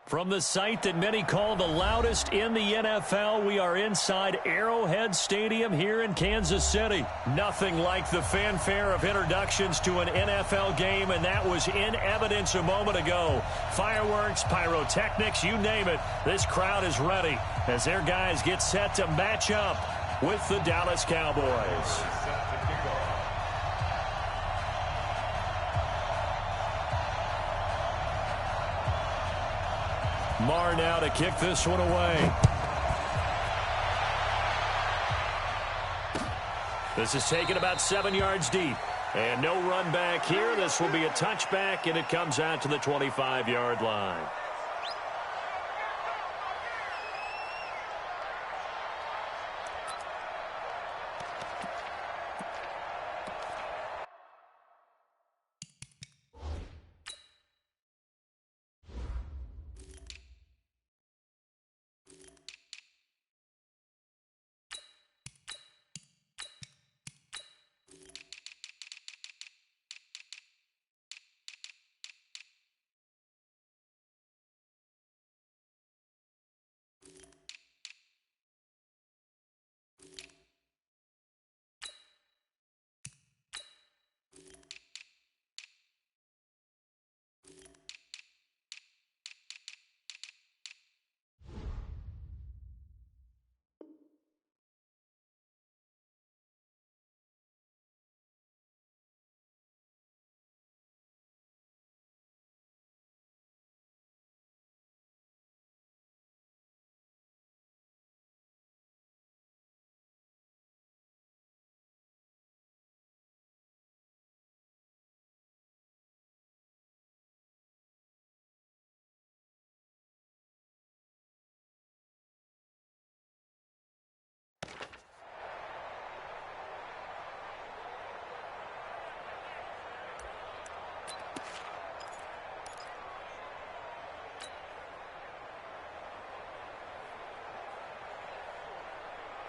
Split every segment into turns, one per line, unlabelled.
From the site that many call the loudest in the NFL, we are inside Arrowhead Stadium here in Kansas City. Nothing like the fanfare of introductions to an NFL game, and that was in evidence a moment ago. Fireworks, pyrotechnics, you name it. This crowd is ready as their guys get set to match up with the Dallas Cowboys. Marr now to kick this one away. This is taken about 7 yards deep. And no run back here. This will be a touchback, and it comes out to the 25-yard line.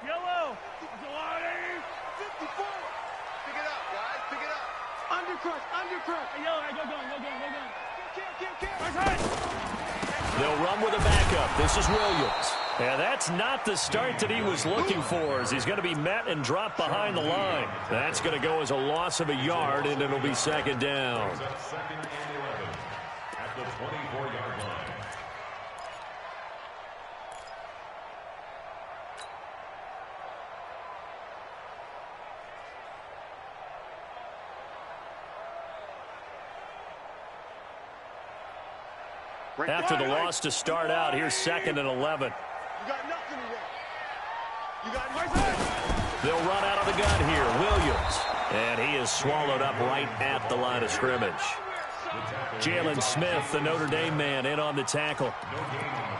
Yellow. 54. Pick it up, guys. Pick it up. Undercrush. Hey, yellow. Hey, go.
They'll run with a backup. This is Williams. And that's not the start that he was looking for, as he's going to be met and dropped behind the line. That's going to go as a loss of a yard, and it'll be second down.
Second and 11 at the 24-yard line.
After the loss to start out, here's second and 11.
You got nothing today. You got nothing.
They'll run out of the gun here. Williams. And he is swallowed up right at the line of scrimmage. Jalen Smith, the Notre Dame man, in on the tackle.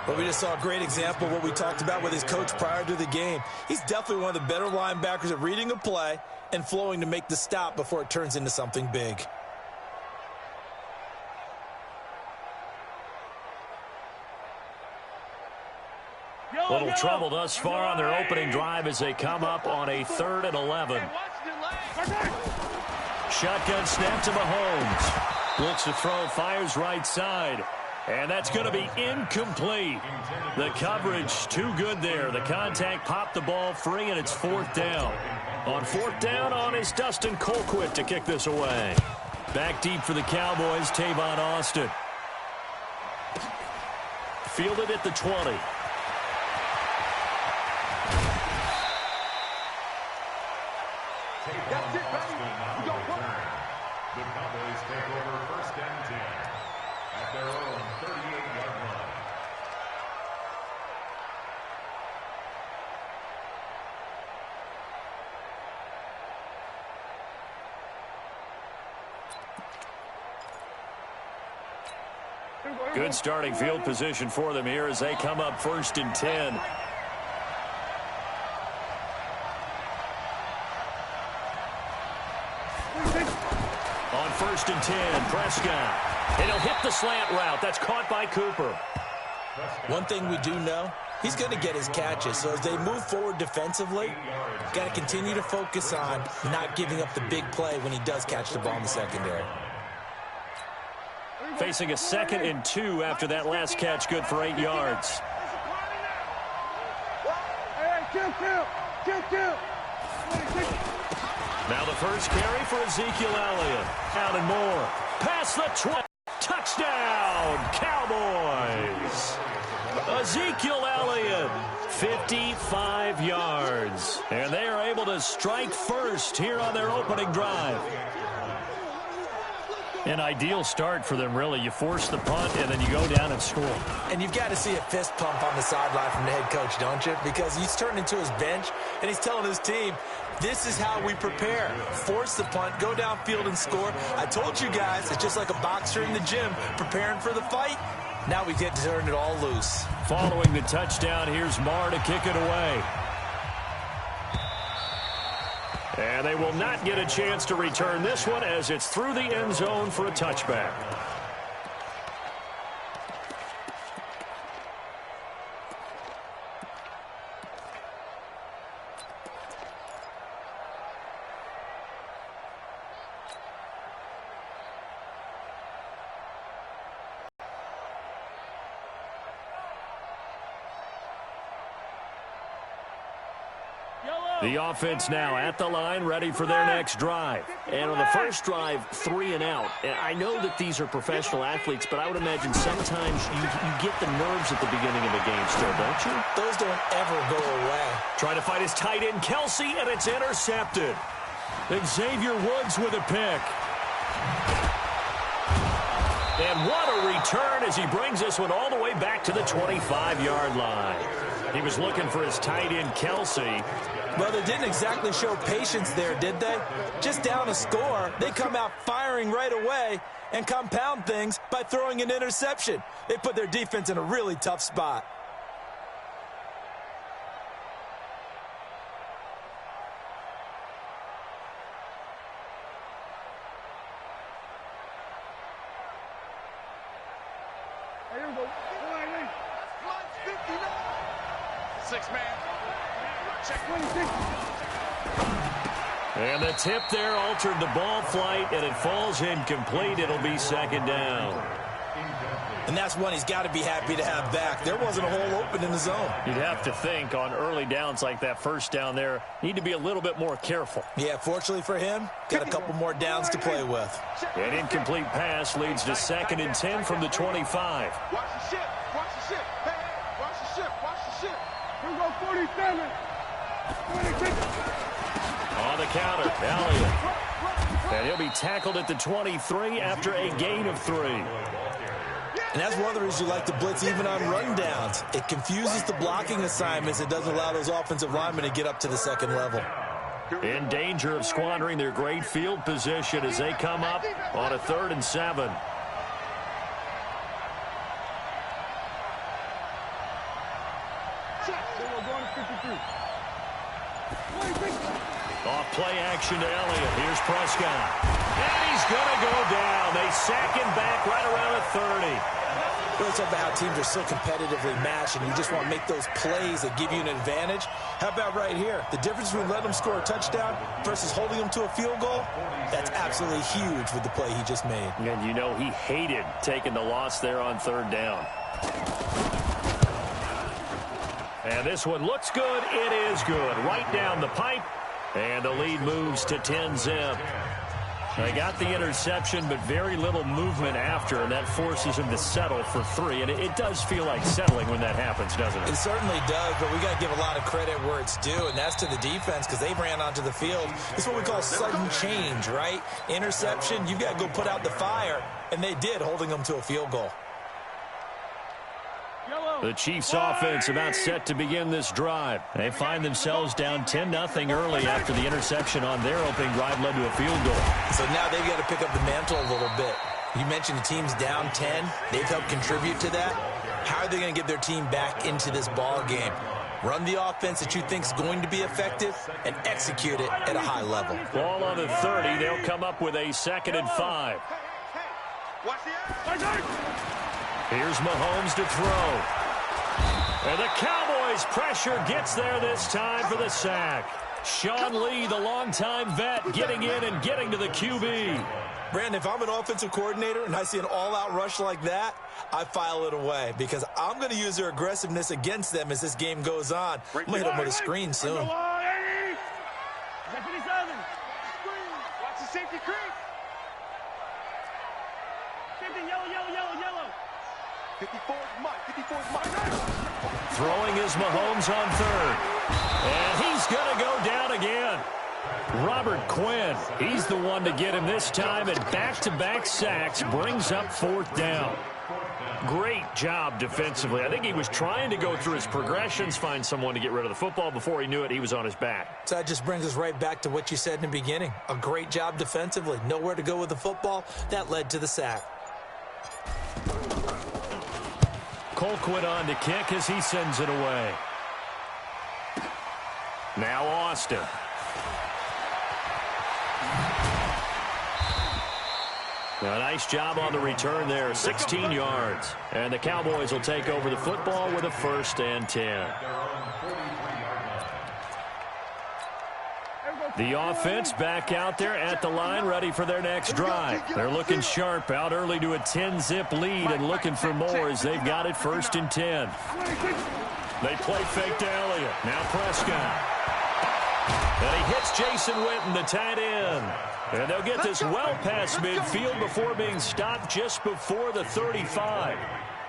Well, we just saw a great example of what we talked about with his coach prior to the game. He's definitely one of the better linebackers at reading a play and flowing to make the stop before it turns into something big.
Little trouble thus far on their opening drive as they come up on a 3rd and 11. Shotgun snap to Mahomes. Looks to throw, fires right side. And that's going to be incomplete. The coverage too good there. The contact popped the ball free, and it's 4th down. On 4th down is Dustin Colquitt to kick this away. Back deep for the Cowboys, Tavon Austin. Fielded at the 20.
That's it, baby. We go play.
The Cowboys take over 1st and 10 at their own 38-yard line.
Good starting field position for them here as they come up 1st and 10. On 1st and 10, Prescott. And he'll hit the slant route. That's caught by Cooper.
One thing we do know, he's going to get his catches. So as they move forward defensively, got to continue to focus on not giving up the big play when he does catch the ball in the secondary.
Facing a 2nd and 2 after that last catch, good for 8 yards. Now the first carry for Ezekiel Elliott. Out and more. Past the 20. Touchdown, Cowboys. Ezekiel Elliott, 55 yards. And they are able to strike first here on their opening drive. An ideal start for them, really. You force the punt, and then you go down and score.
And you've got to see a fist pump on the sideline from the head coach, don't you? Because he's turning to his bench, and he's telling his team, this is how we prepare. Force the punt, go downfield and score. I told you guys, it's just like a boxer in the gym preparing for the fight. Now we get to turn it all loose.
Following the touchdown, here's Marr to kick it away. And they will not get a chance to return this one as it's through the end zone for a touchback. The offense now at the line, ready for their next drive.
And on the first drive, 3 and out. And I know that these are professional athletes, but I would imagine sometimes you get the nerves at the beginning of a game still, don't you?
Those don't ever go away.
Trying to find his tight end, Kelsey, and it's intercepted. Xavier Woods with a pick. And what a return as he brings this one all the way back to the 25-yard line. He was looking for his tight end, Kelsey.
Well, they didn't exactly show patience there, did they? Just down a score, they come out firing right away and compound things by throwing an interception. They put their defense in a really tough spot.
And the tip there altered the ball flight, and it falls incomplete. It'll be 2nd down.
And that's one he's got to be happy to have back. There wasn't a hole open in the zone.
You'd have to think on early downs like that first down there, need to be a little bit more careful.
Yeah, fortunately for him, got a couple more downs to play with.
An incomplete pass leads to 2nd and 10 from the 25.
Watch the ship. Watch the ship. Hey, hey, watch the ship. Watch the ship. Here we go, 47. 26.
On the counter, Elliott. And he'll be tackled at the 23 after a gain of 3.
And that's one of the reasons you like to blitz even on rundowns. It confuses the blocking assignments. It doesn't allow those offensive linemen to get up to the 2nd level.
In danger of squandering their great field position as they come up on a 3rd and 7. Off play action to Elliott. Here's Prescott. And he's going to go down. They sack him back right around the 30.
We're talking about how teams are so competitively matched, and you just want to make those plays that give you an advantage. How about right here? The difference between letting them score a touchdown versus holding them to a field goal, that's absolutely huge with the play he just made.
And you know he hated taking the loss there on 3rd down. And this one looks good. It is good. Right down the pipe. And the lead moves to 10-zip. They got the interception, but very little movement after, and that forces him to settle for 3. And it does feel like settling when that happens, doesn't it?
It certainly does, but we got to give a lot of credit where it's due, and that's to the defense because they ran onto the field. It's what we call sudden change, right? Interception, you've got to go put out the fire, and they did, holding them to a field goal.
The Chiefs offense about set to begin this drive. They find themselves down 10-0 early after the interception on their opening drive led to a field goal.
So now they've got to pick up the mantle a little bit. You mentioned the team's down 10. They've helped contribute to that. How are they going to get their team back into this ball game? Run the offense that you think is going to be effective and execute it at a high level.
Ball on the 30. They'll come up with a 2nd and 5. Here's Mahomes to throw. And the Cowboys' pressure gets there this time for the sack. Sean Lee, the longtime vet, getting in and getting to the QB.
Brandon, if I'm an offensive coordinator and I see an all-out rush like that, I file it away because I'm going to use their aggressiveness against them as this game goes on. I'm going to hit them with a screen soon.
Watch the safety creep. 50, yellow. 54's Mike.
Throwing is Mahomes on third. And he's going to go down again. Robert Quinn, he's the one to get him this time, and back-to-back sacks brings up fourth down. Great job defensively. I think he was trying to go through his progressions, find someone to get rid of the football. Before he knew it, he was on his back.
So that just brings us right back to what you said in the beginning. A great job defensively. Nowhere to go with the football. That led to the sack.
Colquitt on to kick as he sends it away. Now Austin. A nice job on the return there, 16 yards. And the Cowboys will take over the football with a 1st and 10. The offense back out there at the line, ready for their next drive. They're looking sharp, out early to a 10-zip lead and looking for more as they've got it 1st and 10. They play fake to Elliott. Now Prescott. And he hits Jason Witten, the tight end. And they'll get this well past midfield before being stopped just before the 35.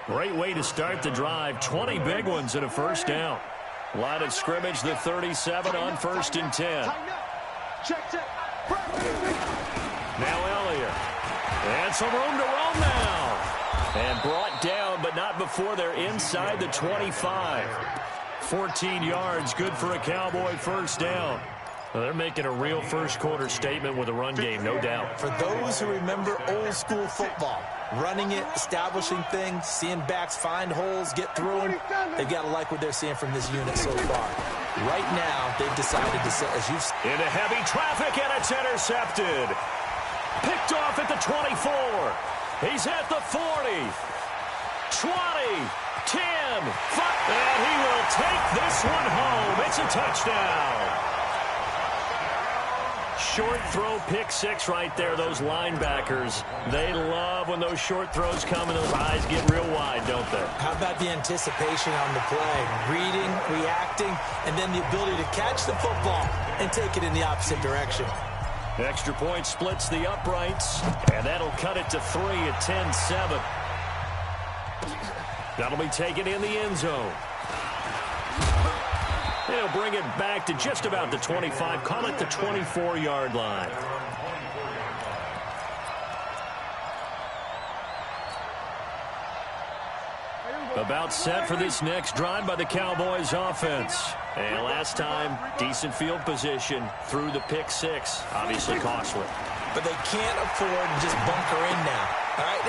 Great way to start the drive. 20 big ones and a 1st down. Line of scrimmage, the 37 on 1st and 10. Now Elliott. And some room to roam now. And brought down, but not before they're inside the 25. 14 yards, good for a Cowboy 1st down. Well, they're making a real first-quarter statement with a run game, no doubt.
For those who remember old-school football, running it, establishing things, seeing backs find holes, get through them, they've got to like what they're seeing from this unit so far. Right now, they've decided to, as you've seen,
into heavy traffic, and it's intercepted. Picked off at the 24. He's at the 40. 20. 10. 5. And he will take this one home. It's a touchdown. Short throw, pick 6 right there. Those linebackers, they love when those short throws come and those eyes get real wide, don't they?
How about the anticipation on the play? Reading, reacting, and then the ability to catch the football and take it in the opposite direction.
Extra point splits the uprights, and that'll cut it to 3 at 10-7. That'll be taken in the end zone. They'll bring it back to just about the 25. Call it the 24-yard line. About set for this next drive by the Cowboys offense. And last time, decent field position through the pick 6. Obviously costly.
But they can't afford to just bunker in now. All right?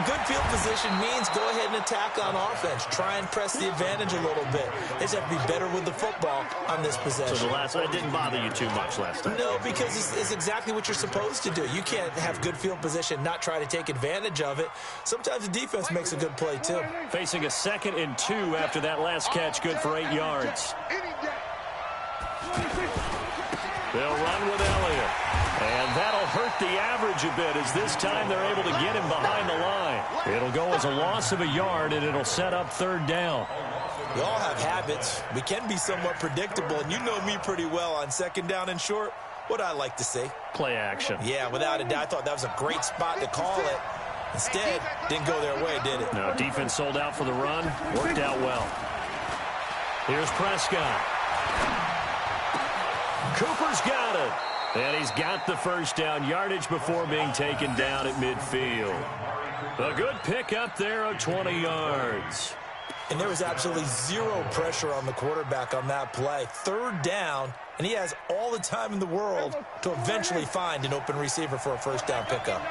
Good field position means go ahead and attack on offense. Try and press the advantage a little bit. They just have to be better with the football on this possession.
So that didn't bother you too much last time?
No, because it's exactly what you're supposed to do. You can't have good field position, not try to take advantage of it. Sometimes the defense makes a good play, too.
Facing a 2nd and 2 after that last catch, good for 8 yards. They'll run with Elliott. And that'll hurt the average a bit as this time they're able to get him behind the line. It'll go as a loss of a yard, and it'll set up 3rd down.
We all have habits. We can be somewhat predictable, and you know me pretty well on 2nd down and short. What I like to see.
Play action.
Yeah, without a doubt. I thought that was a great spot to call it. Instead, didn't go their way, did it?
No, defense sold out for the run. Worked out well. Here's Prescott. Cooper's got it. And he's got the 1st down, yardage before being taken down at midfield. A good pick up there of 20 yards.
And there was absolutely zero pressure on the quarterback on that play. 3rd down, and he has all the time in the world to eventually find an open receiver for a 1st down pickup.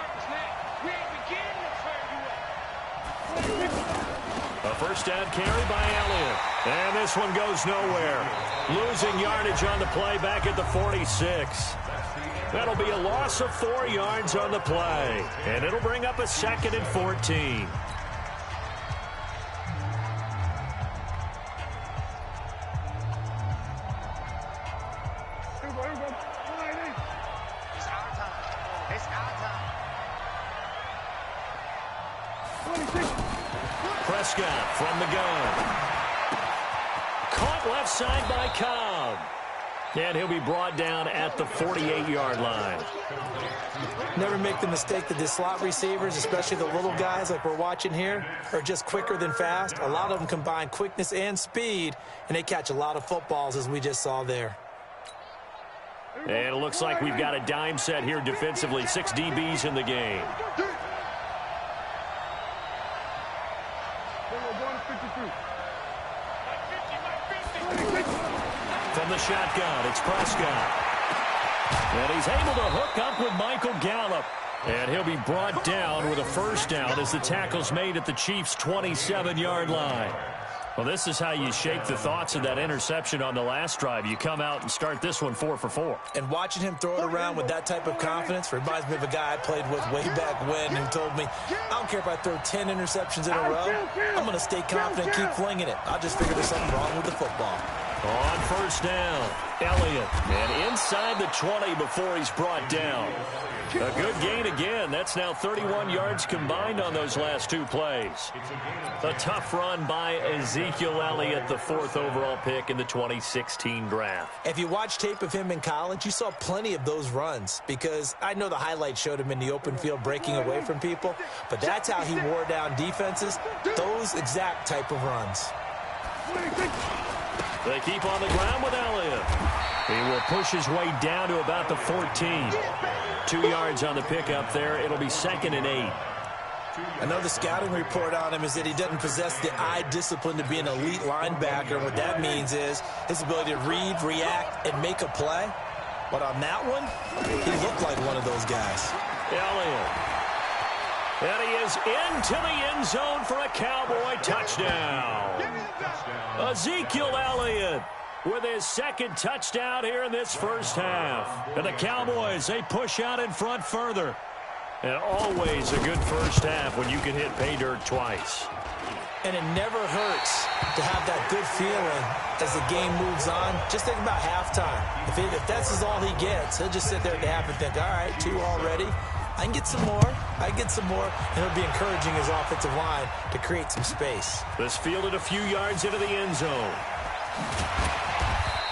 A 1st down carry by Elliott. And this one goes nowhere. Losing yardage on the play back at the 46. That'll be a loss of 4 yards on the play. And it'll bring up a 2nd and 14. Prescott from the gun. Caught left side by Cobb. And he'll be brought down at the 48-yard line.
Never make the mistake that the slot receivers, especially the little guys like we're watching here, are just quicker than fast. A lot of them combine quickness and speed, and they catch a lot of footballs, as we just saw there.
And it looks like we've got a dime set here defensively. 6 DBs in the game. From the shotgun, it's Prescott. And he's able to hook up with Michael Gallup. And he'll be brought down with a first down as the tackle's made at the Chiefs' 27-yard line. Well, this is how you shake the thoughts of that interception on the last drive. You come out and start this one 4 for 4.
And watching him throw it around with that type of confidence reminds me of a guy I played with way back when who told me, I don't care if I throw 10 interceptions in a row. I'm going to stay confident, keep flinging it. I just figured there's something wrong with the football.
On first down, Elliott. And inside the 20 before he's brought down. A good gain again. That's now 31 yards combined on those last 2 plays. A tough run by Ezekiel Elliott, the 4th overall pick in the 2016 draft.
If you watch tape of him in college, you saw plenty of those runs because I know the highlights showed him in the open field breaking away from people, but that's how he wore down defenses, those exact type of runs.
They keep on the ground with Elliott. He will push his way down to about the 14. 2 yards on the pickup there. It'll be 2nd and 8.
I know the scouting report on him is that he doesn't possess the eye discipline to be an elite linebacker. And what that means is his ability to read, react, and make a play. But on that one, he looked like one of those guys.
Elliott. And he is into the end zone for a Cowboy touchdown. Ezekiel Elliott with his 2nd touchdown here in this first half. And the Cowboys, they push out in front further. And always a good first half when you can hit pay dirt twice.
And it never hurts to have that good feeling as the game moves on. Just think about halftime. If that's all he gets, he'll just sit there at the half and think, all right, 2 already. I can get some more. I can get some more. And he'll be encouraging his offensive line to create some space.
This fielded a few yards into the end zone.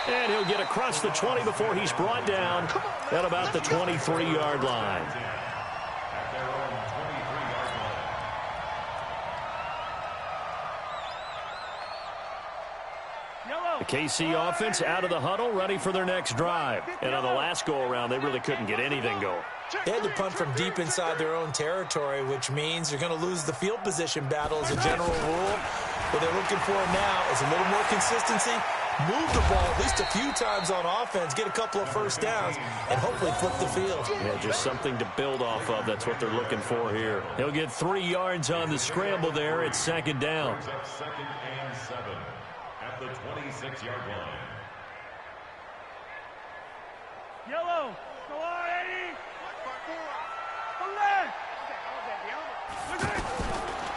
And he'll get across the 20 before he's brought down at about the 23-yard line. The KC offense out of the huddle, ready for their next drive. And on the last go-around, they really couldn't get anything going.
They had to punt from deep inside their own territory, which means you're going to lose the field position battle as a general rule. What they're looking for now is a little more consistency, move the ball at least a few times on offense, get a couple of first downs, and hopefully flip the field.
Yeah, just something to build off of. That's what they're looking for here. He'll get 3 yards on the scramble there. It's 2nd down.
2nd and 7 at the 26-yard line.
Yellow. Go on, 80.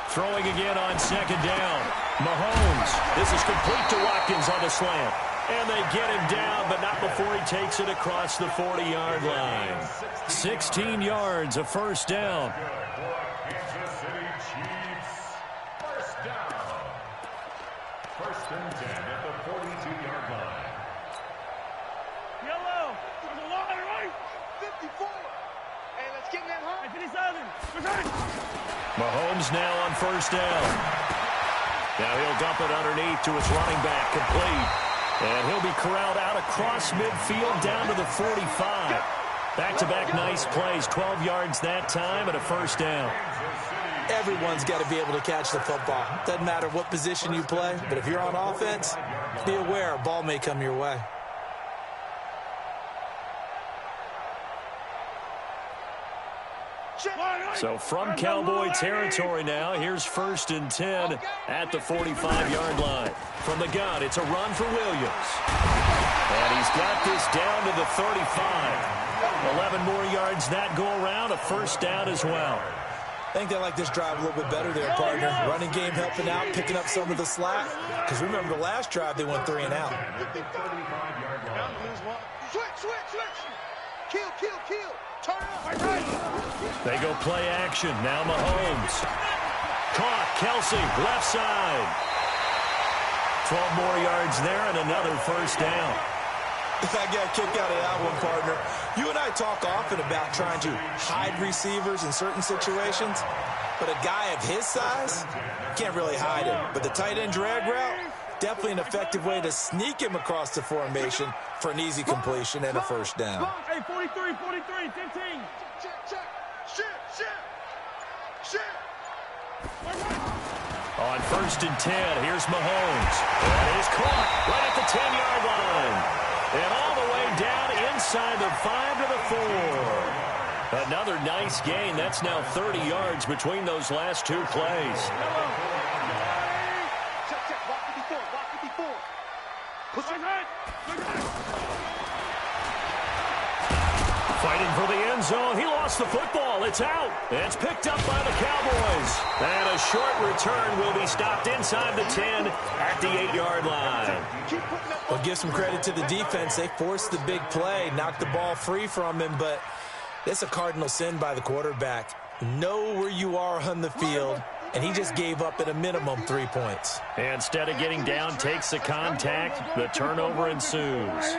Throwing again on 2nd down. Mahomes. This is complete to Watkins on the slant. And they get him down, but not before he takes it across the 40-yard line. 16 yards, a first down.
Kansas City Chiefs. First down. 1st and 10 at the 42-yard line.
Yellow. There's a line, right? 54. Hey, let's get that high. 57.
Mahomes now on first down. Now he'll dump it underneath to his running back, complete. And he'll be corralled out across midfield down to the 45. Back-to-back nice plays, 12 yards that time and a first down.
Everyone's got to be able to catch the football. Doesn't matter what position you play, but if you're on offense, be aware a ball may come your way.
So from Cowboy territory now, here's 1st and 10 at the 45-yard line. From the gun, it's a run for Williams. And he's got this down to the 35. 11 more yards that go around, a first down as well.
I think they like this drive a little bit better there, partner. Running game helping out, picking up some of the slack. Because remember the last drive, they went 3 and out.
Switch. Kill. Turn it up. Right.
They go play action. Now Mahomes. Caught. Kelsey, left side. 12 more yards there and another first down.
I got a kick out of that one, partner. You and I talk often about trying to hide receivers in certain situations, but a guy of his size can't really hide him. But the tight end drag route, definitely an effective way to sneak him across the formation for an easy completion and a first down.
Hey, 43, 43, 15. Check. Shit.
On 1st and 10, here's Mahomes. That is caught right at the 10-yard line. And all the way down inside the 5 to the 4. Another nice gain. That's now 30 yards between those last two plays.
Check. Walk 54. Push it.
Fighting for the end zone. He lost the football. It's out. It's picked up by the Cowboys. And a short return will be stopped inside the 10 at the 8-yard line.
Well, give some credit to the defense. They forced the big play, knocked the ball free from him, but it's a cardinal sin by the quarterback. Know where you are on the field, and he just gave up at a minimum 3 points.
Instead of getting down, takes the contact. The turnover ensues.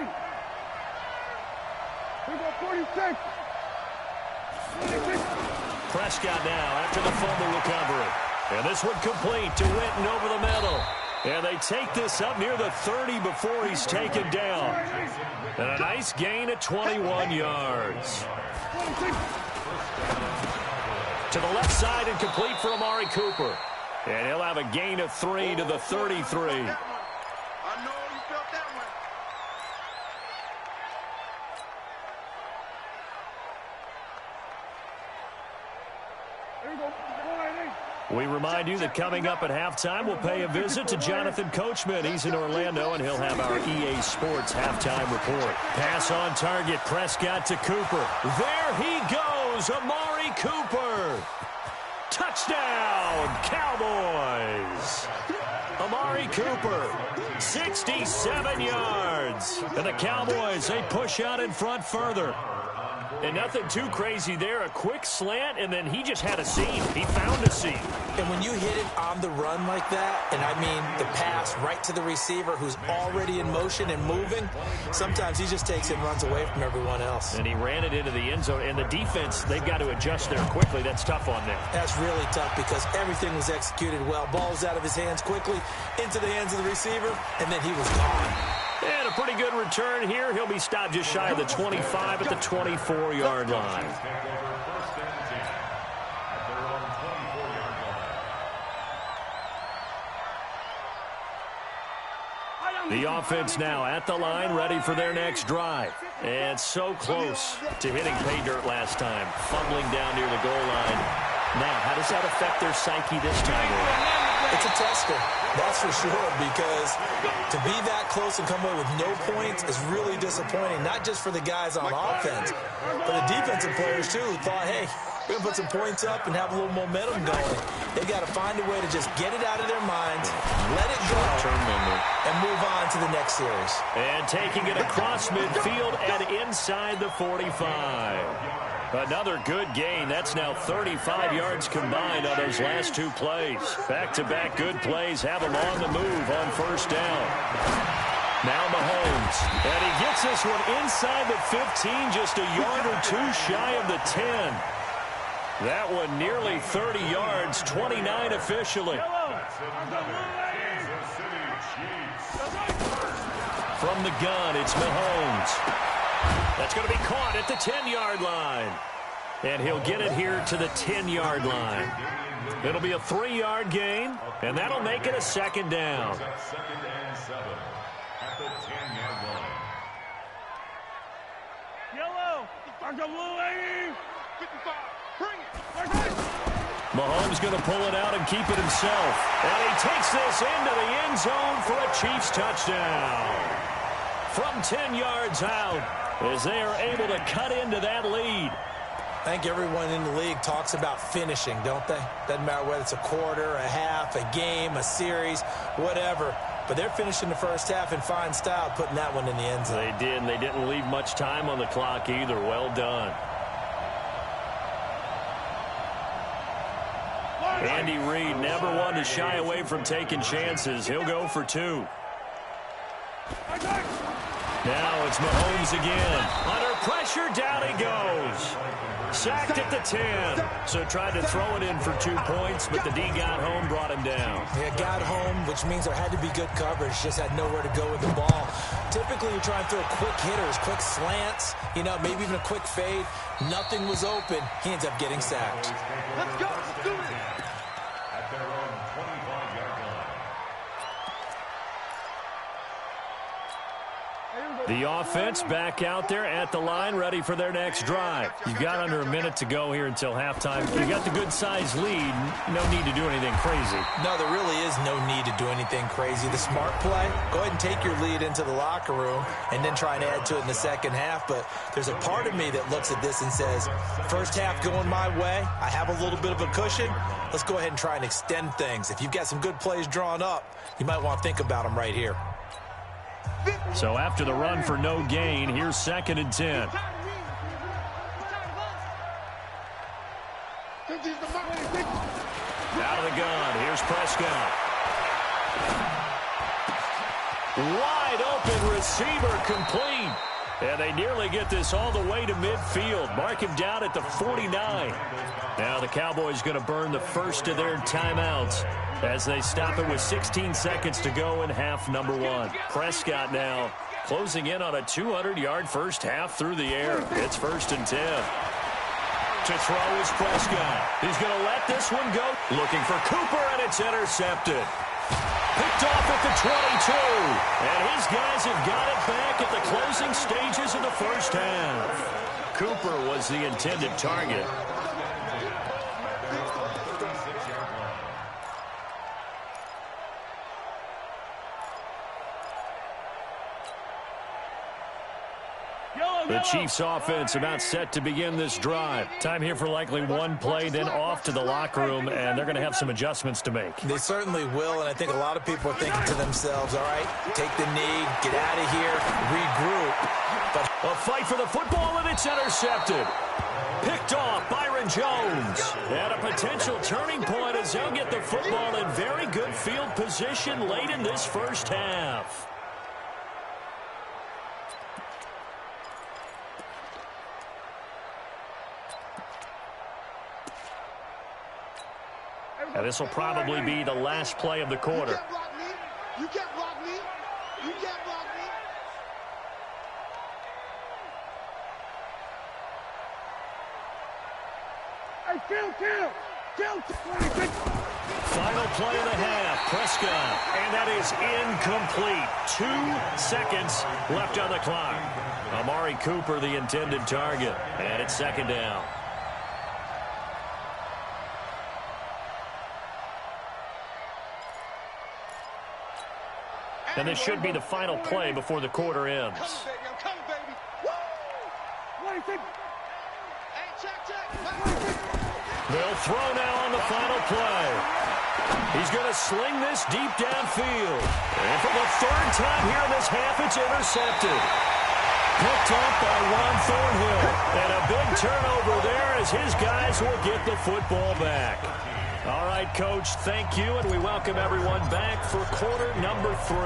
We got 46.
Prescott now after the fumble recovery. And this one complete to Witten over the middle. And they take this up near the 30 before he's taken down. And a nice gain at 21 yards. To the left side and complete for Amari Cooper. And he'll have a gain of 3 to the 33.
I know you felt that one. Here we go.
We remind you that coming up at halftime, we'll pay a visit to Jonathan Coachman. He's in Orlando, and he'll have our EA Sports halftime report. Pass on target, Prescott to Cooper. There he goes, Amari Cooper. Touchdown, Cowboys. Amari Cooper, 67 yards. And the Cowboys, they push out in front further. And nothing too crazy there. A quick slant, and then he just had a seam. He found a seam.
And when you hit it on the run like that, and I mean the pass right to the receiver who's already in motion and moving, sometimes he just takes it and runs away from everyone else.
And he ran it into the end zone. And the defense, they've got to adjust there quickly. That's tough on them.
That's really tough because everything was executed well. Ball was out of his hands quickly, into the hands of the receiver, and then he was gone.
And a pretty good return here. He'll be stopped just shy of the 25 at the 24-yard line. The offense now at the line, ready for their next drive. And so close to hitting pay dirt last time, fumbling down near the goal line. Now, how does that affect their psyche this time around?
It's a tester, that's for sure, because to be that close and come away with no points is really disappointing, not just for the guys on offense, but the defensive players, too, who thought, hey, we're going to put some points up and have a little momentum going. They got to find a way to just get it out of their minds, let it go, and move on to the next series.
And taking it across midfield and inside the 45. Another good gain. That's now 35 yards combined on those last two plays. Back-to-back good plays have him on the move on first down. Now Mahomes. And he gets this one inside the 15, just a yard or two shy of the 10. That one nearly 30 yards, 29 officially. From the gun, it's Mahomes. That's going to be caught at the 10-yard line. And he'll get it here to the 10-yard line. It'll be a 3-yard gain, and that'll make it a second down.
Second and 7 at the 10-yard line.
Yellow. Back up, little lady. 55. Bring it.
Mahomes going to pull it out and keep it himself. And he takes this into the end zone for a Chiefs touchdown. From 10 yards out, as they are able to cut into that lead.
I think everyone in the league talks about finishing, don't they? Doesn't matter whether it's a quarter, a half, a game, a series, whatever. But they're finishing the first half in fine style, putting that one in the end zone.
They did, and they didn't leave much time on the clock either. Well done. Andy Reid, never one to shy away from taking chances. He'll go for 2. Now it's Mahomes again. Under pressure, down he goes. Sacked at the 10. So tried to throw it in for 2 points, but the D got home, brought him down.
Yeah, got home, which means there had to be good coverage. Just had nowhere to go with the ball. Typically, you try and throw quick hitters, quick slants, maybe even a quick fade. Nothing was open. He ends up getting sacked.
Let's go. Let's do it.
At their own 25-yard line.
The offense back out there at the line, ready for their next drive. You've got under a minute to go here until halftime. You got the good-sized lead. No need to do anything crazy.
No, there really is no need to do anything crazy. The smart play, go ahead and take your lead into the locker room and then try and add to it in the second half. But there's a part of me that looks at this and says, first half going my way, I have a little bit of a cushion. Let's go ahead and try and extend things. If you've got some good plays drawn up, you might want to think about them right here.
So after the run for no gain, here's 2nd and 10.
Out
Out of the gun. Here's Prescott. Wide open receiver complete. And they nearly get this all the way to midfield. Mark him down at the 49. Now the Cowboys going to burn the first of their timeouts as they stop it with 16 seconds to go in half number 1. Prescott now closing in on a 200-yard first half through the air. It's 1st and 10. To throw is Prescott. He's going to let this one go. Looking for Cooper, and it's intercepted. Picked off at the 22. And his guys have got it back at the closing stages of the first half. Cooper was the intended target. The Chiefs offense about set to begin this drive. Time here for likely one play, then off to the locker room, and they're going to have some adjustments to make.
They certainly will, and I think a lot of people are thinking to themselves, all right, take the knee, get out of here, regroup. But
a fight for the football, and it's intercepted. Picked off Byron Jones. And a potential turning point as they'll get the football in very good field position late in this first half. And this will probably be the last play of the quarter.
You can't block me. You can't block me. You can't block me. Hey, kill.
Final play of the half. Prescott. And that is incomplete. 2 seconds left on the clock. Amari Cooper, the intended target. And it's 2nd down. And this should be the final play before the quarter ends.
I'm coming, baby. Woo!
They'll throw now on the final play. He's going to sling this deep downfield. And for the 3rd time here in this half, it's intercepted. Picked up by Ron Thornhill. And a big turnover there as his guys will get the football back. All right, Coach, thank you, and we welcome everyone back for quarter number 3.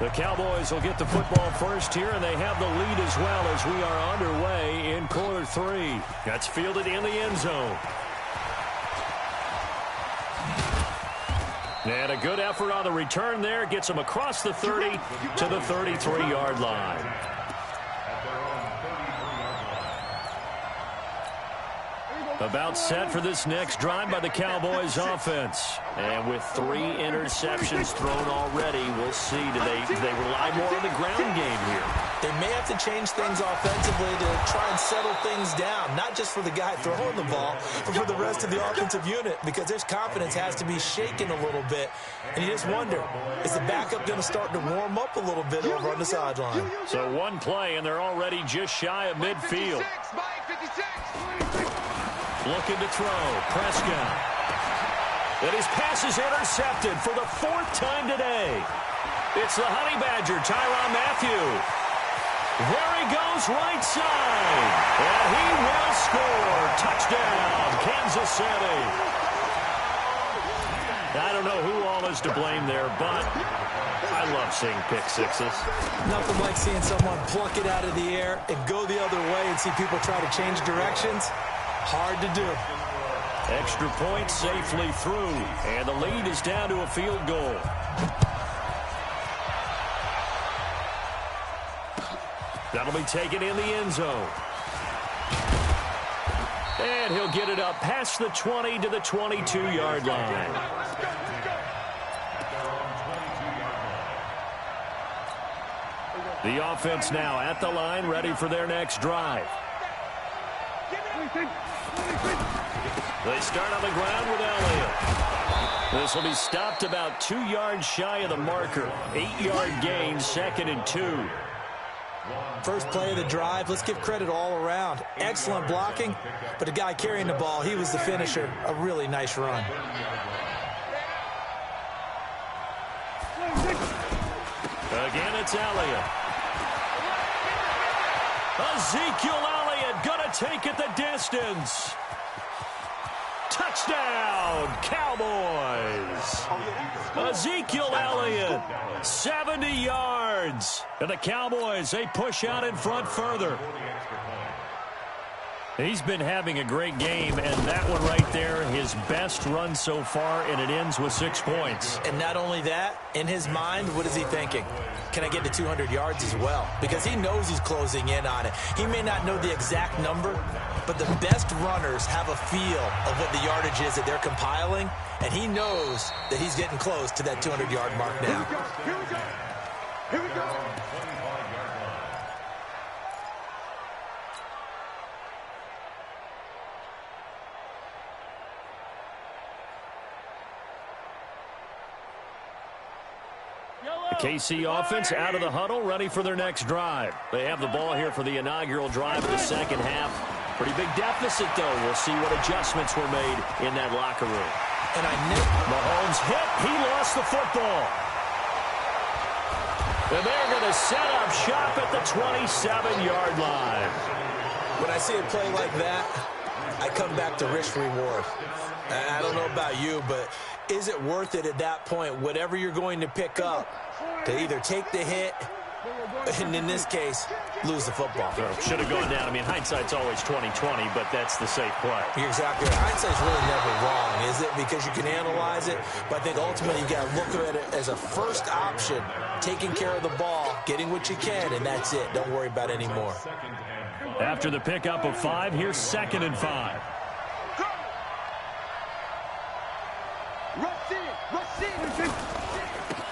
The Cowboys will get the football first here, and they have the lead as well as we are underway in quarter 3. That's fielded in the end zone. And a good effort on the return there. Gets them across the 30 to the 33-yard line. About set for this next drive by the Cowboys offense. And with 3 interceptions thrown already, we'll see. Do they rely more on the ground game here?
They may have to change things offensively to try and settle things down, not just for the guy throwing the ball, but for the rest of the offensive unit, because their confidence has to be shaken a little bit. And you just wonder, is the backup going to start to warm up a little bit over on the sideline?
So 1 play, and they're already just shy of midfield. Looking to throw. Prescott. And his pass is intercepted for the 4th time today. It's the Honey Badger, Tyrann Mathieu. There he goes right side. And he will score. Touchdown, Kansas City. I don't know who all is to blame there, but I love seeing pick sixes.
Nothing like seeing someone pluck it out of the air and go the other way and see people try to change directions. Hard to do.
Extra point safely through, and the lead is down to a field goal. That'll be taken in the end zone. And he'll get it up past the 20 to the 22-yard line. The offense now at the line, ready for their next drive. They start on the ground with Elliott. This will be stopped about 2 yards shy of the marker. 8-yard gain, 2nd and 2.
First play of the drive, let's give credit all around. Excellent blocking, but the guy carrying the ball, he was the finisher. A really nice run.
Again, it's Elliott. Ezekiel Elliott gonna take it the distance. Touchdown, Cowboys. Ezekiel Elliott, 70 yards. And the Cowboys, they push out in front further. He's been having a great game, and that one right there, his best run so far, and it ends with 6 points.
And not only that, in his mind, what is he thinking? Can I get to 200 yards as well? Because he knows he's closing in on it. He may not know the exact number, but the best runners have a feel of what the yardage is that they're compiling, and he knows that he's getting close to that 200-yard mark now.
Here we go. Here we go.
The KC offense out of the huddle, ready for their next drive. They have the ball here for the inaugural drive of the second half. Pretty big deficit, though. We'll see what adjustments were made in that locker room.
And
Mahomes hit. He lost the football. And they're going to set up shop at the 27-yard line.
when I see a play like that, I come back to risk reward. I don't know about you, but is it worth it at that point, whatever you're going to pick up, to either take the hit, and in this case, lose the football?
Should have gone down. I mean, hindsight's always 20/20, but that's the safe play.
You're exactly right. Hindsight's really never wrong, is it? Because you can analyze it, but I think ultimately you got to look at it as a first option, taking care of the ball, getting what you can, and that's it. Don't worry about it anymore.
After the pickup of 5, here's 2nd and 5.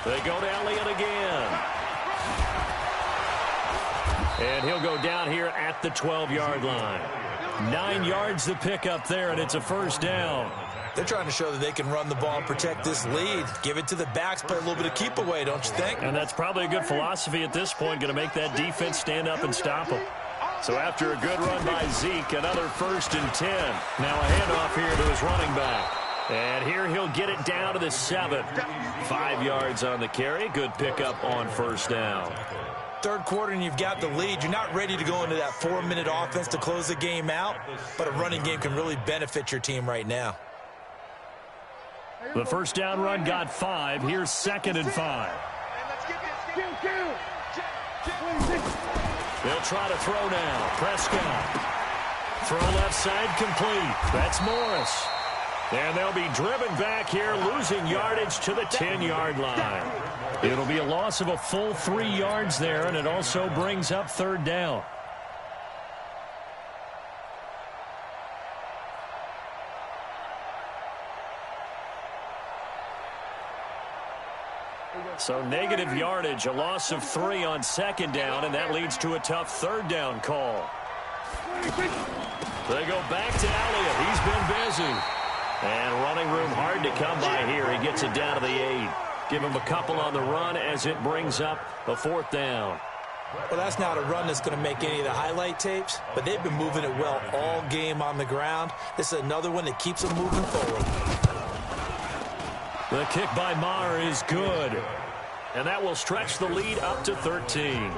They go to Elliott again. And he'll go down here at the 12-yard line. 9 yards the pickup there, and it's a first down.
They're trying to show that they can run the ball and protect this lead. Give it to the backs, play a little bit of keep away, don't you think?
And that's probably a good philosophy at this point, going to make that defense stand up and stop them. So after a good run by Zeke, another 1st and 10. Now a handoff here to his running back. And here he'll get it down to the 7. 5 yards on the carry. Good pickup on first down.
Third quarter and you've got the lead. You're not ready to go into that 4-minute offense to close the game out, but a running game can really benefit your team right now.
The first down run got 5. Here's 2nd and 5. They'll try to throw now. Prescott. Throw left side complete. That's Morris. And they'll be driven back here, losing yardage to the 10-yard line. It'll be a loss of a full 3 yards there, and it also brings up 3rd down. So negative yardage, a loss of 3 on 2nd down, and that leads to a tough 3rd down call. They go back to Elliott. He's been busy. And running room hard to come by here. He gets it down to the 8. Give him a couple on the run as it brings up a 4th down.
Well, that's not a run that's going to make any of the highlight tapes, but they've been moving it well all game on the ground. This is another one that keeps them moving forward.
The kick by Maher is good. And that will stretch the lead up to 13.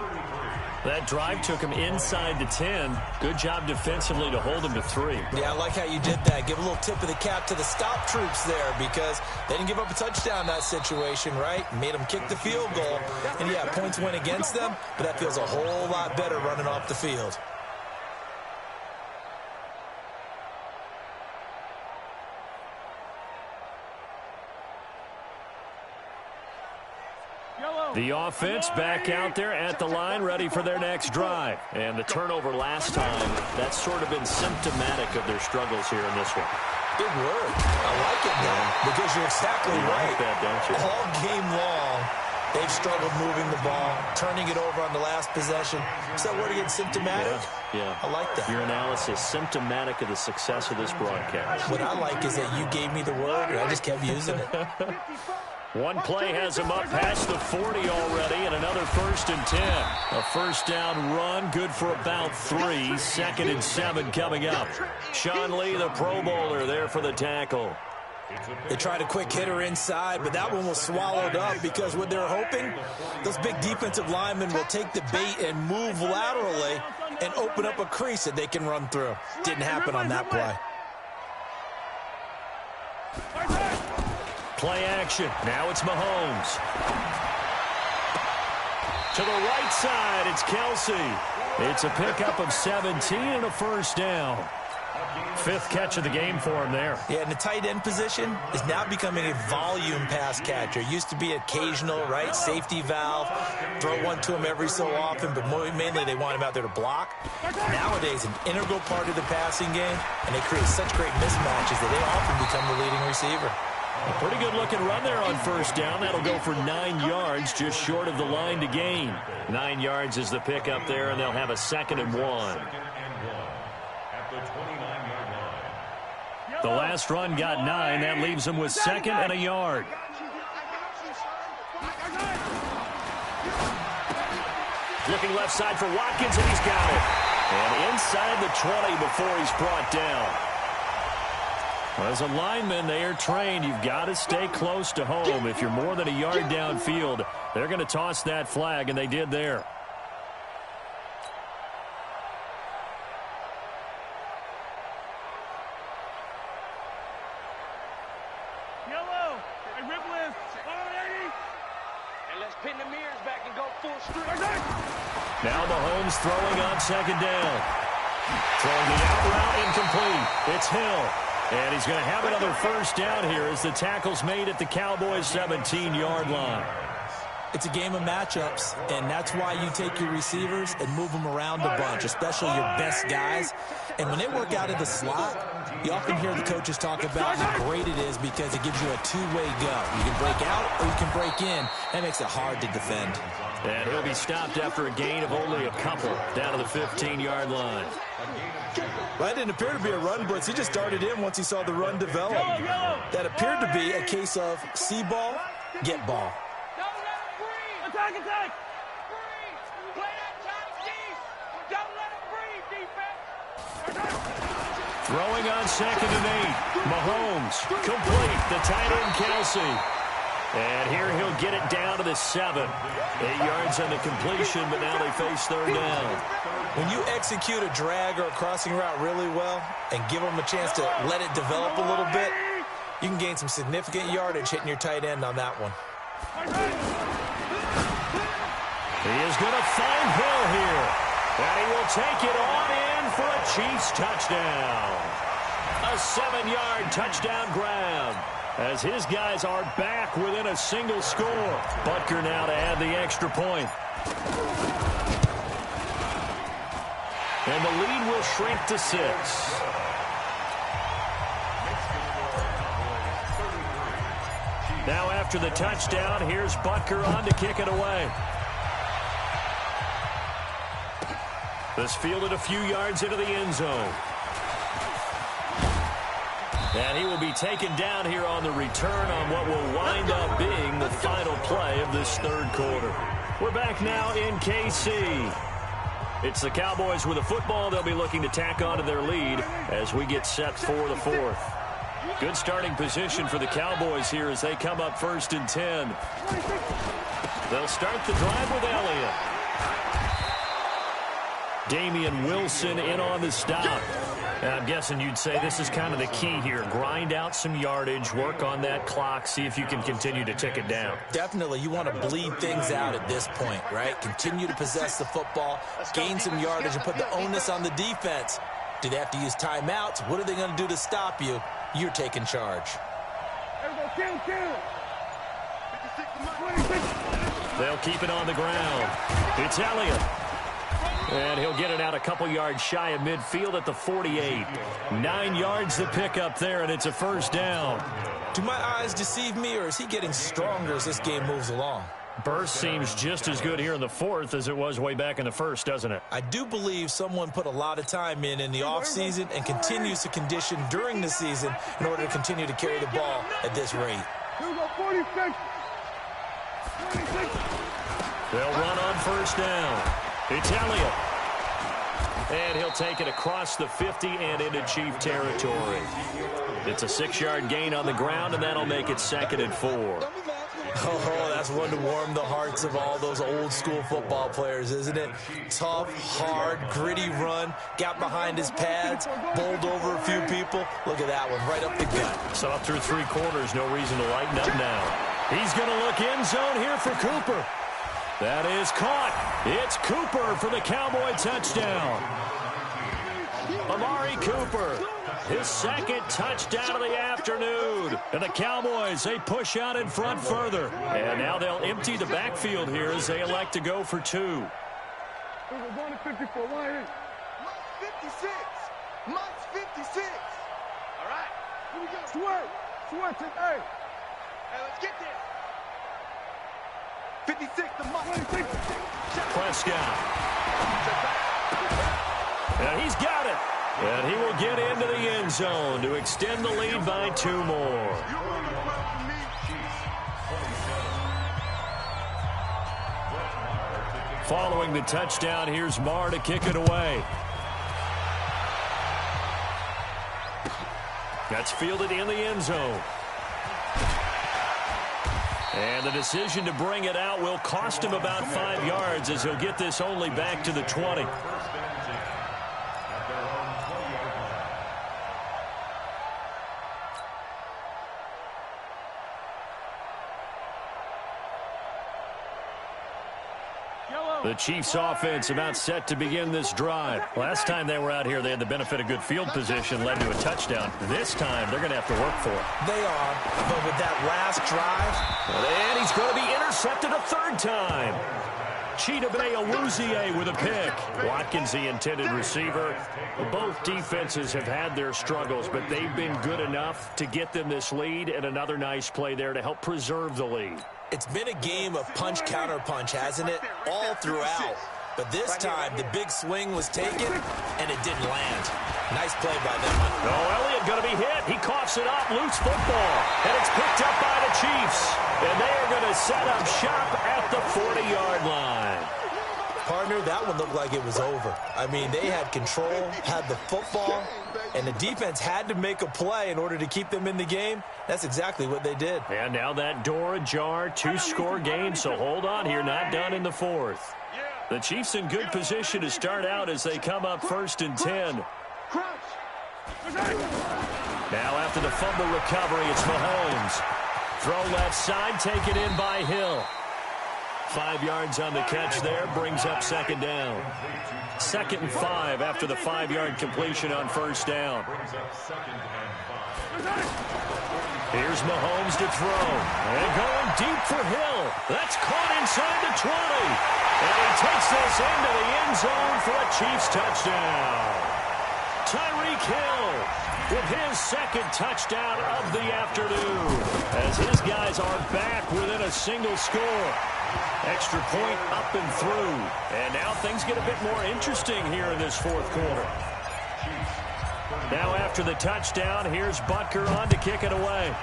That drive took him inside the 10. Good job defensively to hold him to 3.
Yeah, I like how you did that. Give a little tip of the cap to the stop troops there because they didn't give up a touchdown in that situation, right? Made them kick the field goal. And, yeah, points went against them, but that feels a whole lot better running off the field.
The offense back out there at the line, ready for their next drive. And the turnover last time, that's sort of been symptomatic of their struggles here in this one.
Big word. I like it now because you're exactly right.
Like that, don't you?
All game long, they've struggled moving the ball, turning it over on the last possession. Is that word again, symptomatic?
Yeah.
I like that.
Your analysis, symptomatic of the success of this broadcast.
What I like is that you gave me the word, and I just kept using it.
One play has him up past the 40 already, and another 1st and 10. A first down run, good for about 3. 2nd and 7 coming up. Sean Lee, the Pro Bowler, there for the tackle.
They tried a quick hitter inside, but that one was swallowed up because what they're hoping, those big defensive linemen will take the bait and move laterally and open up a crease that they can run through. Didn't happen on that play.
Play action. Now it's Mahomes. To the right side, it's Kelsey. It's a pickup of 17 and a first down. 5th catch of the game for him there.
Yeah, and the tight end position is now becoming a volume pass catcher. Used to be occasional, right? Safety valve. Throw one to him every so often, but mainly they want him out there to block. Nowadays, an integral part of the passing game, and they create such great mismatches that they often become the leading receiver.
A pretty good-looking run there on first down. That'll go for 9 yards, just short of the line to gain. 9 yards is the pickup there, and they'll have a 2nd and 1. The last run got 9. That leaves them with 2nd and a yard. Looking left side for Watkins, and he's got it. And inside the 20 before he's brought down. As a lineman, they are trained. You've got to stay close to home. If you're more than a yard downfield, they're going to toss that flag, and they did there.
Yellow. Hey, Ripley. 180. And let's pin the mirrors back and go full street.
Now Mahomes throwing on 2nd down. Throwing the out route incomplete. It's Hill. And he's going to have another first down here as the tackle's made at the Cowboys' 17-yard line.
It's a game of matchups, and that's why you take your receivers and move them around a bunch, especially your best guys. And when they work out of the slot, you often hear the coaches talk about how great it is because it gives you a two-way go. You can break out or you can break in. That makes it hard to defend.
And he'll be stopped after a gain of only a couple down to the 15-yard line.
Well, that didn't appear to be a run blitz. He just darted in once he saw the run develop. That appeared to be a case of see ball, get ball.
Attack, attack! Breathe! Play that tight deep! Don't let him breathe, defense!
Throwing on 2nd and 8. Mahomes, complete. The tight end, Kelsey. And here he'll get it down to the 7. 8 yards on the completion, but now they face 3rd down.
When you execute a drag or a crossing route really well and give them a chance to let it develop a little bit, you can gain some significant yardage hitting your tight end on that one.
He is going to find Hill here. And he will take it on in for a Chiefs touchdown. A 7-yard touchdown grab as his guys are back within a single score. Butker now to add the extra point. And the lead will shrink to 6. Now after the touchdown, here's Butker on to kick it away. This fielded a few yards into the end zone. And he will be taken down here on the return on what will wind up being the final play of this 3rd quarter. We're back now in KC. It's the Cowboys with a football. They'll be looking to tack on to their lead as we get set for the 4th. Good starting position for the Cowboys here as they come up 1st and 10. They'll start the drive with Elliott. Damian Wilson in on the stop. And I'm guessing you'd say this is kind of the key here. Grind out some yardage, work on that clock, see if you can continue to tick it down.
Definitely. You want to bleed things out at this point, right? Continue to possess the football, gain some yardage, and put the onus on the defense. Do they have to use timeouts? What are they going to do to stop you? You're taking charge.
They'll keep it on the ground. It's Elliott. And he'll get it out a couple yards shy of midfield at the 48. 9 yards to pick up there, and it's a first down.
Do my eyes deceive me, or is he getting stronger as this game moves along?
Burst seems just as good here in the fourth as it was way back in the first, doesn't it?
I do believe someone put a lot of time in the offseason and continues to condition during the season in order to continue to carry the ball at this rate.
They'll run on first down. It's Elliott. And he'll take it across the 50 and into Chief territory. It's a 6-yard gain on the ground, and that'll make it 2nd and 4.
Oh, that's one to warm the hearts of all those old-school football players, isn't it? Tough, hard, gritty run, got behind his pads, bowled over a few people. Look at that one, right up the gut.
Saw through 3 quarters, no reason to lighten up now. He's going to look end zone here for Cooper. That is caught. It's Cooper for the Cowboy touchdown. Amari Cooper, his 2nd touchdown of the afternoon. And the Cowboys, they push out in front further. And now they'll empty the backfield here as they elect to go for 2.
54, 56. Mike's 56. All right. Here we go. Sweat. Hey, let's get this. 56 to Mike.
Prescott. And he's got it. And he will get into the end zone to extend the lead by 2 more. Following the touchdown, here's Marr to kick it away. That's fielded in the end zone. And the decision to bring it out will cost him about 5 yards as he'll get this only back to the 20. The Chiefs offense about set to begin this drive. Last time they were out here, they had the benefit of good field position, led to a touchdown. This time, they're going to have to work for it.
They are, but with that last drive...
And he's going to be intercepted a 3rd time. Chidobe Awuzie with a pick. Watkins, the intended receiver. Both defenses have had their struggles, but they've been good enough to get them this lead, and another nice play there to help preserve the lead.
It's been a game of punch-counter-punch, hasn't it? All throughout. But this time, the big swing was taken, and it didn't land. Nice play by them.
Oh, Elliott going to be hit. He coughs it up. Loose football. And it's picked up by the Chiefs. And they are going to set up shop at the 40-yard line.
Partner, that one looked like it was over. I mean, they had control, had the football, and the defense had to make a play in order to keep them in the game. That's exactly what they did.
And now that door ajar, 2-score game, so hold on here, not done in the 4th. The Chiefs in good position to start out as they come up 1st and 10. Now after the fumble recovery, it's Mahomes. Throw left side, taken in by Hill. 5 yards on the catch there, brings up 2nd down. 2nd and 5 after the 5-yard completion on 1st down. Here's Mahomes to throw. And going deep for Hill. That's caught inside the 20. And he takes this into the end zone for a Chiefs touchdown. Tyreek Hill with his 2nd touchdown of the afternoon. As his guys are back within a single score. Extra point up and through. And now things get a bit more interesting here in this 4th quarter. Now after the touchdown, here's Butker on to kick it away.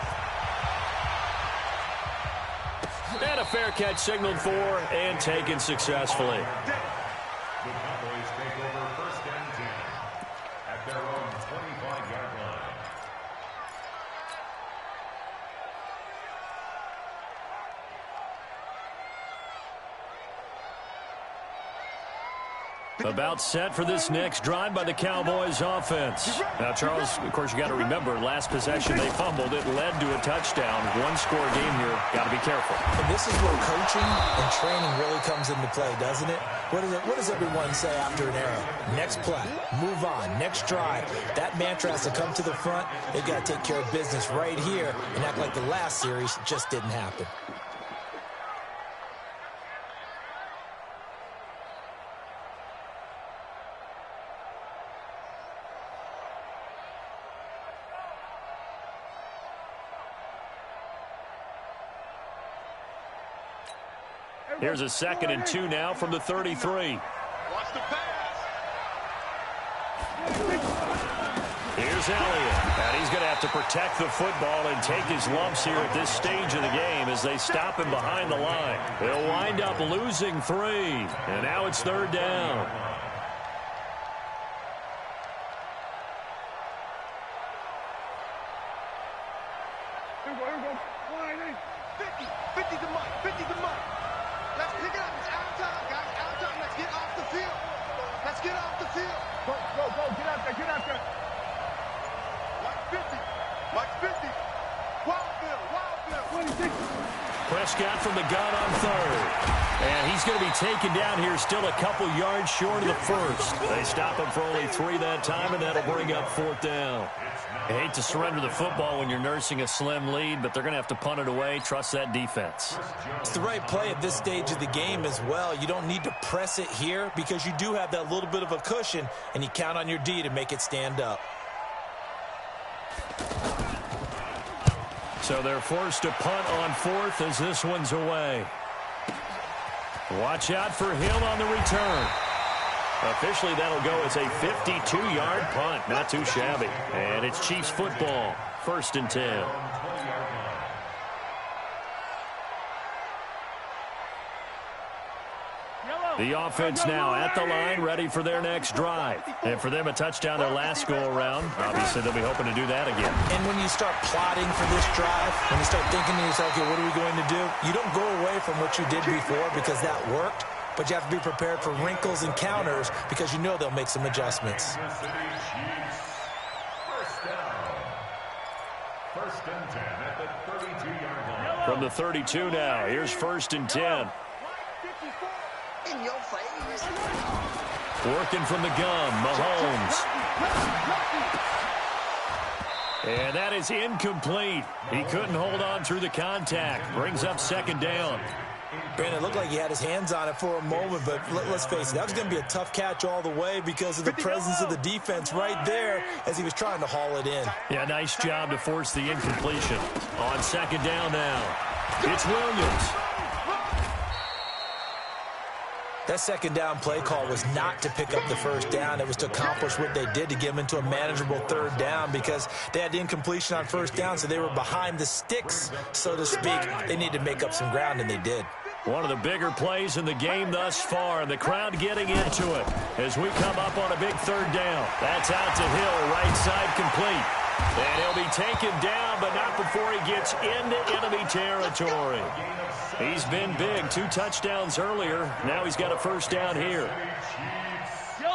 And a fair catch signaled for and taken successfully.
The Cowboys take over 1st and 10 at their own 25-yard line.
About set for this next drive by the Cowboys offense. Now, Charles, of course, you got to remember, last possession they fumbled. It led to a touchdown. One-score game here. Got to be careful.
And this is where coaching and training really comes into play, doesn't it? What does everyone say after an error? Next play, move on, next drive. That mantra has to come to the front. They've got to take care of business right here and act like the last series just didn't happen.
Here's a 2nd and 2 now from the 33.
Watch the pass.
Here's Elliott. And he's going to have to protect the football and take his lumps here at this stage of the game as they stop him behind the line. They'll wind up losing 3. And now it's 3rd down.
Here we go. 50 to Mike. 50 to Mike. Let's pick it up. It's out of time, guys. Out of time. Let's get off the field. Let's get off the field. Go. Get out there. Get out there. Mike 50. Mike 50. Wildfield. 26.
Prescott from the gun on 3rd. And he's going to be taken down here still a couple yards short of the 1st. They stop him for only 3 that time, and that'll bring up 4th down. I hate to surrender the football when you're nursing a slim lead, but they're going to have to punt it away. Trust that defense.
It's the right play at this stage of the game as well. You don't need to press it here because you do have that little bit of a cushion, and you count on your D to make it stand up.
So they're forced to punt on 4th as this one's away. Watch out for Hill on the return. Officially, that'll go as a 52-yard punt. Not too shabby. And it's Chiefs football. 1st and 10. The offense now at the line, ready for their next drive. And for them, a touchdown their last go-around. Obviously, they'll be hoping to do that again.
And when you start plotting for this drive, when you start thinking to yourself, okay, what are we going to do? You don't go away from what you did before because that worked, but you have to be prepared for wrinkles and counters because you know they'll make some adjustments.
First and 10 at the 32-yard line.
From the 32 now, here's 1st and 10.
In your face.
Working from the gun, Mahomes. And that is incomplete. He couldn't hold on through the contact. Brings up 2nd down.
Brandon, it looked like he had his hands on it for a moment, but let's face it, that was going to be a tough catch all the way because of the presence of the defense right there as he was trying to haul it in.
Yeah, nice job to force the incompletion. On 2nd down now, it's Williams.
That 2nd down play call was not to pick up the 1st down. It was to accomplish what they did to get them into a manageable 3rd down because they had the incompletion on 1st down, so they were behind the sticks, so to speak. They needed to make up some ground, and they did.
One of the bigger plays in the game thus far, and the crowd getting into it as we come up on a big 3rd down. That's out to Hill, right side complete. And he'll be taken down, but not before he gets into enemy territory. He's been big. 2 touchdowns earlier. Now he's got a 1st down here.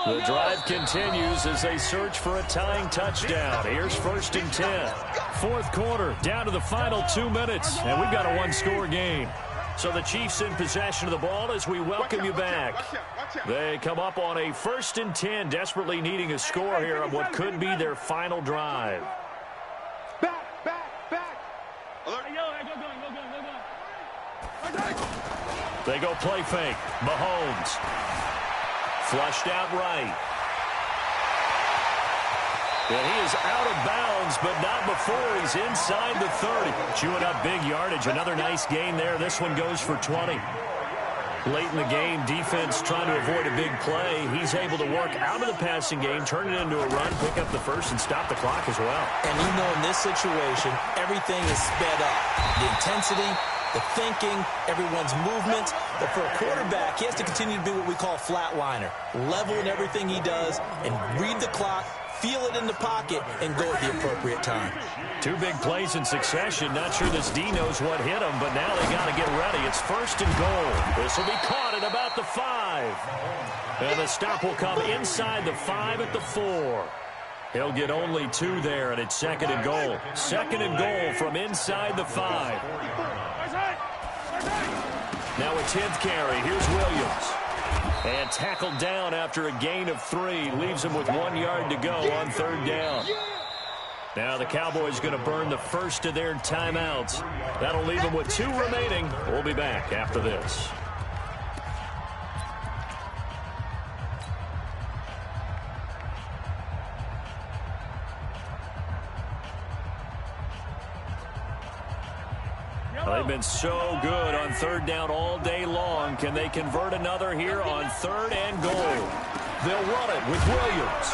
The drive continues as they search for a tying touchdown. Here's 1st and 10. 4th quarter, down to the final 2 minutes, and we've got a 1-score game. So the Chiefs in possession of the ball as we welcome you back. They come up on a 1st and 10, desperately needing a score here on what could be their final drive.
Back.
They go play fake. Mahomes. Flushed out right. And he is out of bounds, but not before he's inside the 30. Chewing up big yardage. Another nice gain there. This one goes for 20. Late in the game, defense trying to avoid a big play. He's able to work out of the passing game, turn it into a run, pick up the 1st, and stop the clock as well.
And you know in this situation, everything is sped up. The intensity, the thinking, everyone's movement. But for a quarterback, he has to continue to be what we call a flatliner. Level in everything he does and read the clock, feel it in the pocket, and go at the appropriate time.
2 big plays in succession. Not sure this D knows what hit him, but now they got to get ready. It's 1st and goal. This will be caught at about the 5. And the stop will come inside the 5 at the 4. He'll get only 2 there, and it's 2nd and goal. 2nd and goal from inside the 5. Now a 10th carry. Here's Williams. And tackled down after a gain of 3. Leaves him with 1 yard to go on 3rd down. Now the Cowboys going to burn the first of their timeouts. That'll leave them with 2 remaining. We'll be back after this. They've been so good on 3rd down all day long. Can they convert another here on 3rd and goal? They'll run it with Williams.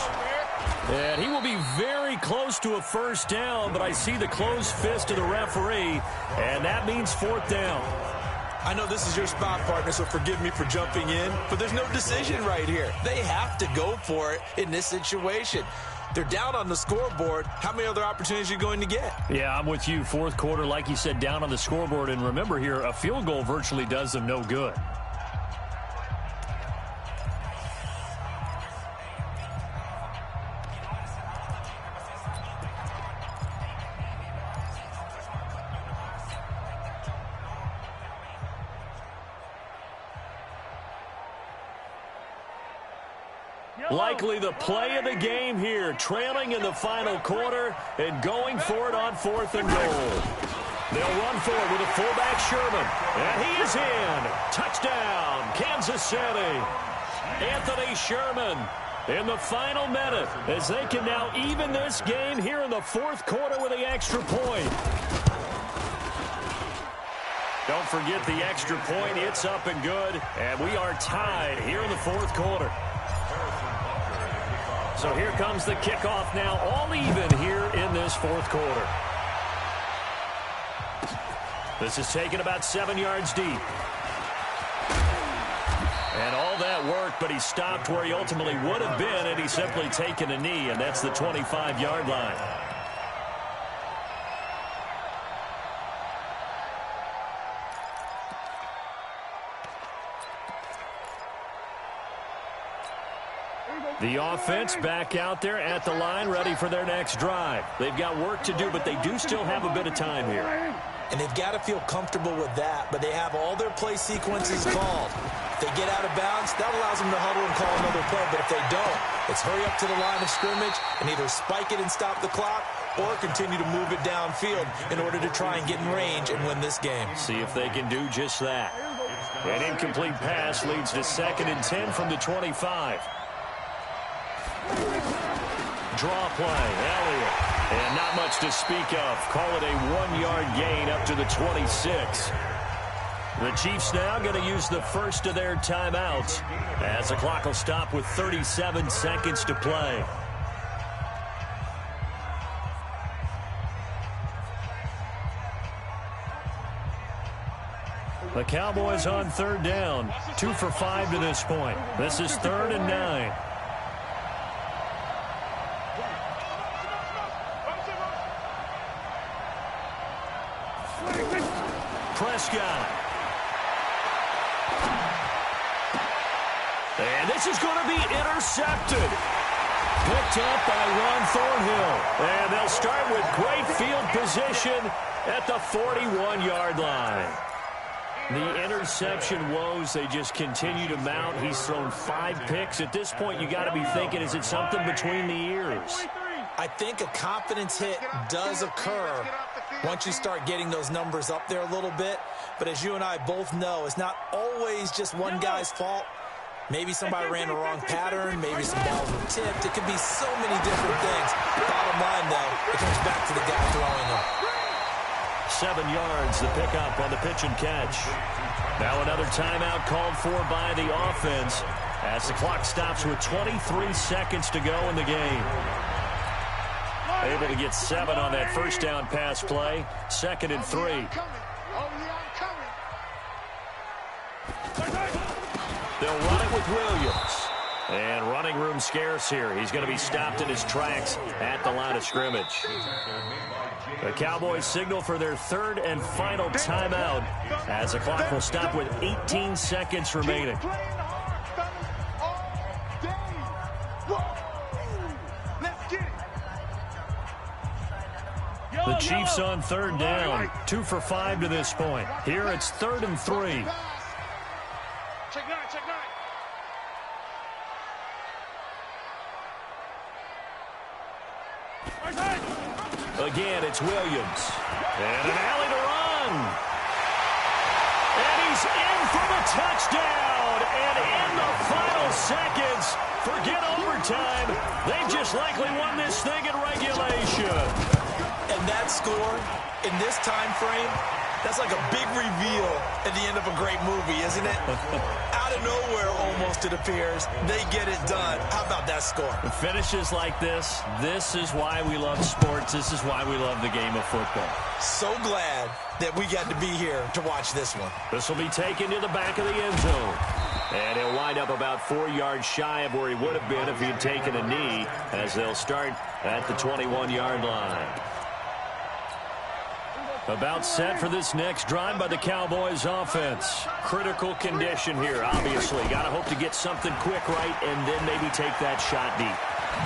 And he will be very close to a 1st down, but I see the closed fist of the referee, and that means 4th down.
I know this is your spot, partner, so forgive me for jumping in, but there's no decision right here. They have to go for it in this situation. They're down on the scoreboard. How many other opportunities are you going to get?
Yeah, I'm with you. 4th quarter, like you said, down on the scoreboard. And remember here, a field goal virtually does them no good. Likely the play of the game here, trailing in the final quarter and going for it on 4th and goal. They'll run for it with a fullback, Sherman. And he is in. Touchdown, Kansas City. Anthony Sherman in the final minute as they can now even this game here in the 4th quarter with the extra point. Don't forget the extra point. It's up and good. And we are tied here in the 4th quarter. So here comes the kickoff now, all even here in this 4th quarter. This is taken about 7 yards deep. And all that work, but he stopped where he ultimately would have been, and he's simply taken a knee, and that's the 25-yard line. The offense back out there at the line, ready for their next drive. They've got work to do, but they do still have a bit of time here.
And they've got to feel comfortable with that, but they have all their play sequences called. If they get out of bounds, that allows them to huddle and call another play, but if they don't, it's hurry up to the line of scrimmage and either spike it and stop the clock or continue to move it downfield in order to try and get in range and win this game.
See if they can do just that. An incomplete pass leads to 2nd and 10 from the 25. Draw play, Elliott. And not much to speak of. Call it a 1-yard gain up to the 26. The Chiefs now going to use the first of their timeouts as the clock will stop with 37 seconds to play. The Cowboys on 3rd down. 2 for 5 to this point. This is 3rd and 9. Prescott. And this is going to be intercepted. Picked up by Ron Thornhill. And they'll start with great field position at the 41-yard line. The interception woes, they just continue to mount. He's thrown 5 picks. At this point, you got to be thinking, is it something between the ears?
I think a confidence hit does occur once you start getting those numbers up there a little bit. But as you and I both know, it's not always just one guy's fault. Maybe somebody ran the wrong pattern. Maybe some balls were tipped. It could be so many different things. Bottom line, though, it comes back to the guy throwing them.
7 yards, the pickup on the pitch and catch. Now another timeout called for by the offense as the clock stops with 23 seconds to go in the game. Able to get 7 on that first down pass play. 2nd and 3. They'll run it with Williams. And running room scarce here. He's going to be stopped in his tracks at the line of scrimmage. The Cowboys signal for their third and final timeout as the clock will stop with 18 seconds remaining. The Chiefs on third down. 2 for 5 to this point. Here it's 3rd and 3.
Check nine, check nine.
Again, it's Williams. And an alley to run. And he's in for the touchdown. And in the final seconds, forget overtime. They've just likely won this thing in regulation.
And that score, in this time frame, that's like a big reveal at the end of a great movie, isn't it? Out of nowhere, almost, it appears. They get it done. How about that score?
Finishes like this is why we love sports. This is why we love the game of football.
So glad that we got to be here to watch this one.
This will be taken to the back of the end zone. And he'll wind up about 4 yards shy of where he would have been if he had taken a knee, as they'll start at the 21-yard line. About set for this next drive by the Cowboys offense. Critical condition here, obviously. Got to hope to get something quick right and then maybe take that shot deep.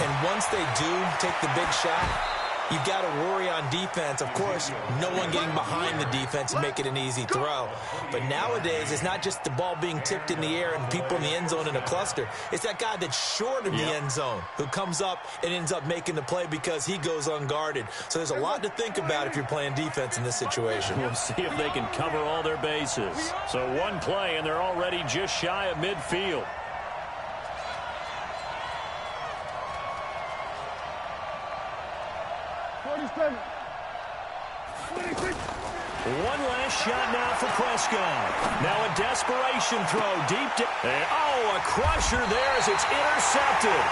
And once they do take the big shot, you've got to worry on defense. Of course, no one getting behind the defense and make it an easy throw. But nowadays, it's not just the ball being tipped in the air and people in the end zone in a cluster. It's that guy that's short of the end zone who comes up and ends up making the play because he goes unguarded. So there's a lot to think about if you're playing defense in this situation.
We'll see if they can cover all their bases. So one play, and they're already just shy of midfield. One last shot now for Prescott. Now a desperation throw deep down. Oh, a crusher there as it's intercepted.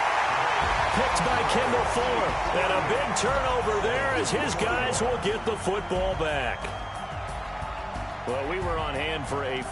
Picked by Kendall Fuller. And a big turnover there as his guys will get the football back. Well, we were on hand for a